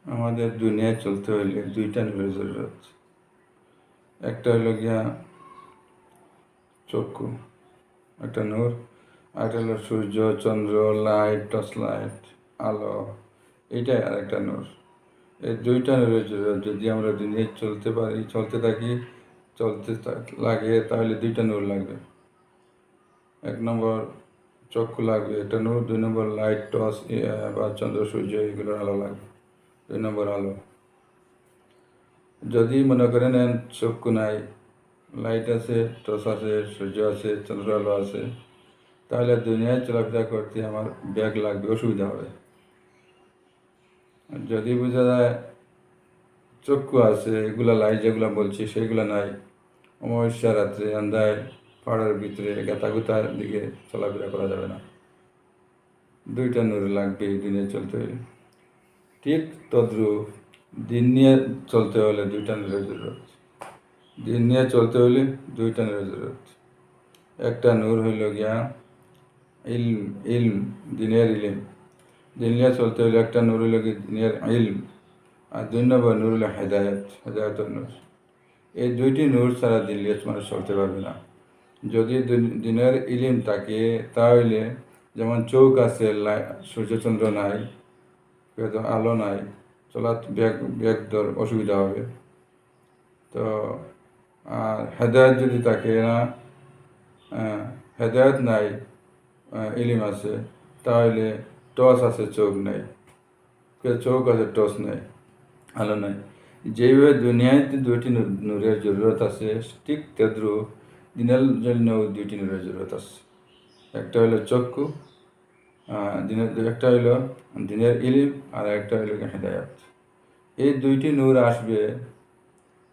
আমাদের দুনিয়ায় চলতে হইলে দুইটা নূরের জরুরত। একটা হলো গিয়া চক্ষু, একটা নূর, আর একটা হলো সূর্য, চন্দ্র, লাইট, টর্চ লাইট, আলো, এইটাই আর একটা নূর। এই দুইটা নূরের জরুরত। যদি আমরা দুনিয়ায় চলতে থাকি, লাগে, তাহলে দুইটা নূর লাগবে। এক নম্বর চক্ষু লাগবে, একটা নূর। 2 নম্বর লাইট, টর্চ বা চন্দ্র, সূর্য, এগুলোর আলো লাগবে। 2 নম্বর আলো। যদি মনে করে নেন চক্ষু নাই, লাইট আছে, টর্চ আছে, সূর্য আছে, চন্দ্র আলো আছে, তাহলে দুনিয়ায় চলাফেরা করতে আমার ব্যাগ লাগবে, অসুবিধা হবে। যদি বোঝা যায় চক্ষু আছে, এগুলা লাইট যেগুলো বলছি সেগুলো নাই, অমাবস্যা রাত্রে আন্ধায় পাহাড়ের ভিতরে গাতাগুতার দিকে চলাফেরা করা যাবে না। দুইটা নূর লাগবে এই দিনে চলতে হলে। ঠিক তদ্রূপ দিন নিয়ে চলতে হলে দুইটা নূরের জরুরত। দিন নিয়ে চলতে হলে দুইটা নূরের জরুরত। একটা নূর হইল গিয়া ইলম, ইলম, দিনের ইলিম। দিন নিয়ে চলতে হলে একটা নূর হইল গিয়ে দিনের ইলম, আর 2 নম্বর নূর হলো হেদায়ত, হেদায়তের নূর। এই দুইটি নূর ছাড়া দিন নিয়ে মানুষ চলতে পারবে না। যদি দিনের ইলিম থাকে, তাহলে যেমন চোখ আছে, সূর্যচন্দ্র নাই, হয়তো আলো নাই, চলা ব্যাগ অসুবিধা হবে। তো আর হেদায়ত যদি থাকে না, হেদায়ত নাই, ইলিম আছে, তাহলে টর্চ আছে, চোখ নেই, চোখ আছে, টর্চ নেই, আলো নাই। যেভাবে দুনিয়াতে দুইটি নূরের জরুরত আছে, ঠিক তদ্রূপ দিনের জন্য দুইটি নূরের জরুরত আছে। একটা হলো চক্ষু, একটা হইলো দিনের ইলিম, আর একটা হইলো হেদায়ত। এই দুইটি নূর আসবে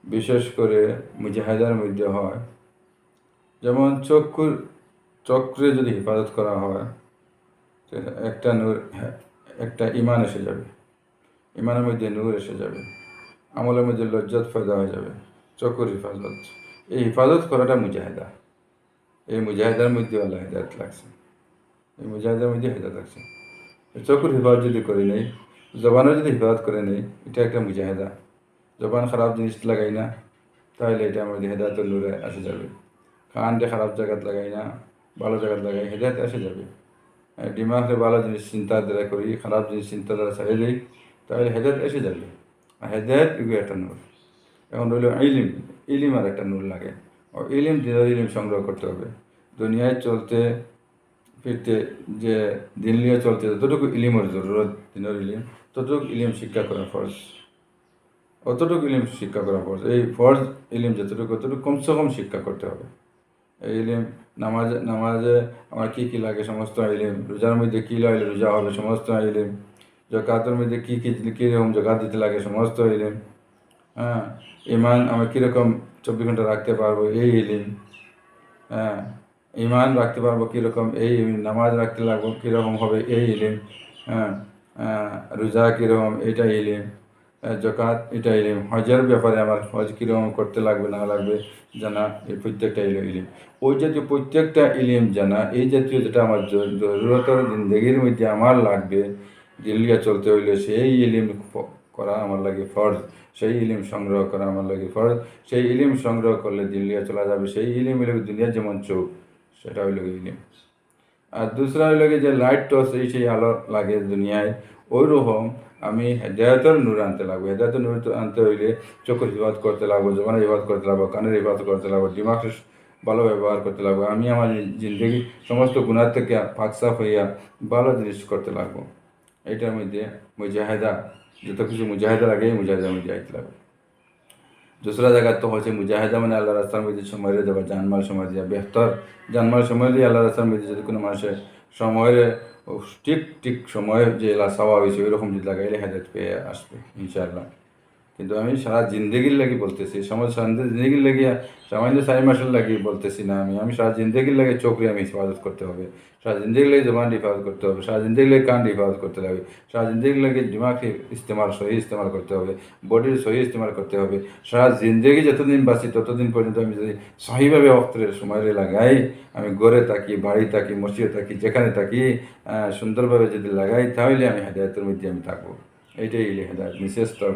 বিশেষ করে মুজাহিদার মধ্যে হয়। যেমন চক্রে যদি হেফাজত করা হয়, একটা নূর, একটা ইমান এসে যাবে, ইমানের মধ্যে নূর এসে যাবে, আমলের মধ্যে লজ্জত পয়দা হয়ে যাবে। চকুর হেফাজত, এই হেফাজত করাটা মুজাহিদা। এই মুজাহিদার মধ্যে আল্লাহ হেদায়ত লাগছে, এই মুজাহিদার মধ্যে হেদায়ত লাগছে। চকুর হেফাজত যদি করে নেই, জবানের যদি হেফাজত করে নেই, এটা একটা মুজাহিদা। জবান খারাপ জিনিস লাগাই না, তাহলে এটা আমাদের হেদায়তের নূরে আসে যাবে। কানটা খারাপ জায়গাত লাগাই না, ভালো জায়গাত লাগাই, হেদায়ত এসে যাবে। দিমাগে ভালো জিনিস চিন্তা দ্বারা করি, খারাপ জিনিস চিন্তা দ্বারা ছেড়ে দিই, তাহলে হেদায়ত এসে যাবে। আর হেদায়ত এগুলো একটা নূর। এখন রইল ইলিম, ইলিম আর একটা নূর লাগে। ও ইলিম, দিনের ইলিম সংগ্রহ করতে হবে। দুনিয়ায় চলতে ফিরতে, যে দিন নিয়ে চলতে যতটুকু ইলিমের জরুরত, দিনের ইলিম, ততটুকু ইলিম শিক্ষা করা ফরজ। অতটুকু ইলিম শিক্ষা করা ফরজ। এই ফরজ ইলিম যতটুকু, ততটুকু কমসে কম শিক্ষা করতে হবে। এই ইলিম, নামাজে আমার কী কী লাগে সমস্ত ইলিম, রোজার মধ্যে কী লাগলে রোজা হবে সমস্ত ইলিম, জাকাতের মধ্যে কীরকম জাকাত দিতে লাগে সমস্ত ইলিম, হ্যাঁ, ইমান আমরা কীরকম 24 ঘন্টা রাখতে পারবো এই ইলিম, হ্যাঁ, ইমান রাখতে পারবো কীরকম এই ইলিম, নামাজ রাখতে লাগবো কীরকম হবে এই ইলিম, হ্যাঁ, রোজা কীরকম এটা ইলিম, জাকাত এটা ইলিম, হজের ব্যাপারে আমার হজ কীরকম করতে লাগবে না লাগবে জানা, এই প্রত্যেকটা ইলিম। ওই জাতীয় প্রত্যেকটা ইলিম জানা, এই জাতীয় যেটা আমার জরুরতের জিন্দগির মধ্যে আমার লাগবে, দিল্লিয়া চলতে হইলে সেই ইলিম করা আমার লাগে ফরজ, সেই ইলিম সংগ্রহ করা আমার লাগে ফরজ। সেই ইলিম সংগ্রহ করলে দিল্লিয়া চলা যাবে। সেই ইলিম হইলে দুনিয়ার যেমন চোখ, সেটা হইল ইলিম। আর দুসরা হইল যে লাইট টর্চ, সেই আলো লাগে দুনিয়ায়, ওই রকম আমি হেদায়তের নূর আনতে লাগবো। হেদায়তের নূর আনতে হইলে চোখের হিফাজত করতে লাগবো, জবানের হিফাজত করতে লাগবো, কানের হিফাজত করতে লাগবো, দিমাগের ভালো ব্যবহার করতে লাগবো। আমি আমার জিন্দগি সমস্ত গুণার থেকে পাকসাফ হইয়া ভালো জিনিস করতে লাগবো। এইটার মধ্যে মুজাহিদা, যত কিছু মুজাহিদা লাগে, মুজাহিদার মধ্যে আইতে লাগবে। दूसरा जगह तो হচ্ছে মুজাহিদা মানে আল্লাহ রাস্তার মধ্যে সময় দেওয়া, জানমাল সময় দেওয়া, বেহতর জানমাল সময় দিয়ে আল্লাহ রাস্তার মধ্যে যদি কোনো মানুষের সময়ের ঠিক সময়ে যে চাওয়া হয়েছে ওইরকম যদি লাগাইলে হেদায়ত পেয়ে আসবে ইনশাআল্লাহ। কিন্তু আমি সারা জিন্দগির লাগি বলতেছি, সারা জিন্দগির লাগি, সামান্য 4 মাসের লাগি বলতেছি না। আমি সারা জিন্দগির লাগে চোখে আমি হেফাজত করতে হবে, সারা জিন্দগির লাগে জবান হেফাজত করতে হবে, সারা জিন্দগির লাগে কান হেফাজত করতে হবে, সারা জিন্দগির লাগে দিমাগকে সহি ইস্তেমাল করতে হবে, বডির সহি ইস্তেমাল করতে হবে। সারা জিন্দগি যতদিন বাঁচি ততদিন পর্যন্ত আমি যদি সহিভাবে অক্তের সময় লাগাই, আমি ঘরে থাকি, বাড়ি থাকি, মসজিদে থাকি, যেখানে থাকি, সুন্দরভাবে যদি লাগাই, তাহলে আমি হেদায়তের মধ্যে আমি থাকবো। এইটাই হলো হেদায়ত, নিচের স্তর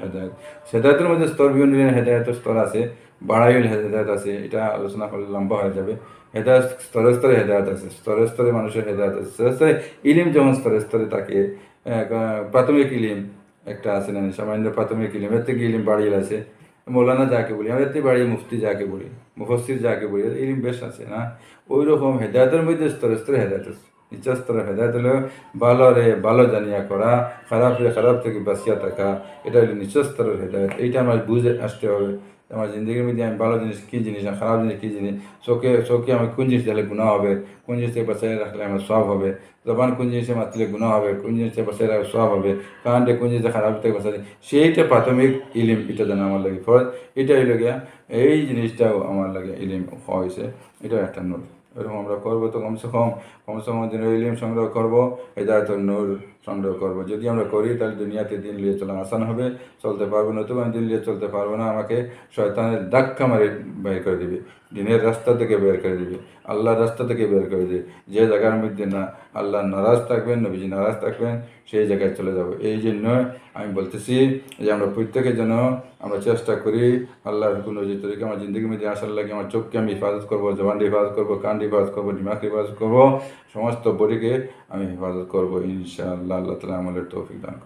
হেদায়ত। হেদায়তের মধ্যে স্তর, বিভিন্ন হেদায়তের স্তর আছে, বাড়াইল হেদায়ত আছে, এটা আলোচনা করলে লম্বা হয়ে যাবে। হেদায়ত স্তরে স্তরে হেদায়ত আছে, স্তরে স্তরে মানুষের হেদায়ত আছে, স্তরে স্তরে ইলিম যেমন স্তরে স্তরে থাকে। প্রাথমিক ইলিম একটা আছে না, সামান্য প্রাথমিক ইলিম, এর থেকে ইলিম বাড়িয়ে আছে। মৌলানা যাকে বলি, আমাদের থেকে বাড়িয়ে মুফতি যাকে বলি, মুফসির যাকে বলি, ইলিম বেশ আছে না। ওই রকম হেদায়তের মধ্যে স্তরে স্তরে হেদায়ত আছে। নিচের স্তরে হেদায়ত হলো ভালো রে ভালো জানিয়া করা, খারাপ রে খারাপ থেকে বাঁচিয়া থাকা, এটা হলো নিচের স্তরের হেদায়ত। এইটা আমার বুঝে আসতে হবে। আমার জিন্দগির মধ্যে আমি ভালো জিনিস কী জিনিস আর খারাপ জিনিস কী জিনিস, চোখে আমার কোন জিনিস দিলে গুণা হবে, কোন জিনিসকে বাঁচিয়ে রাখলে আমার সব হবে, জবান কোন জিনিসে মাতলে গুণা হবে, কোন জিনিসে বাঁচিয়ে রাখলে সব হবে, কারণটা কোন জিনিসে খারাপ থেকে বাঁচালে, সেইটা প্রাথমিক ইলিম। এটা যেন আমার লাগে ফরজ, এটা হইল গিয়া এই জিনিসটাও আমার লাগে ইলিম হয়েছে, এটাও একটা নূর। এরকম আমরা করবো তো কমসে কম দিন ইলিম সংগ্রহ করবো, হেদায়তের নূর সংগ্রহ করবো। যদি আমরা করি তাহলে দুনিয়াতে দিন নিয়ে চলা আসান হবে, চলতে পারবো। নতুবা দিন নিয়ে চলতে পারবো না, আমাকে শয়তানের ধাক্কা মারে বের করে দিবে, দিনের রাস্তা থেকে বের করে দিবে, আল্লাহর রাস্তা থেকে বের করে দিবে। যে জায়গার মধ্যে না আল্লাহ নারাজ থাকবেন, নবীজি নারাজ থাকবেন, সেই জায়গায় চলে যাব। এই জন্য আমি বলতেছি যে আমরা প্রত্যেকে যেন আমরা চেষ্টা করি আল্লাহর হুকুম যে তরিকে আমার জিন্দগির মধ্যে আসার লাগে। আমার চোখকে আমি হেফাজত করবো, জবানটি হেফাজত করবো, কানটি হেফাজত করবো, দিমাগকে হেফাজত করবো, সমস্ত বডিকে আমি হেফাজত করবো ইনশাআল্লাহ। আল্লাহ তাআলা আমাদের তৌফিক দান করে।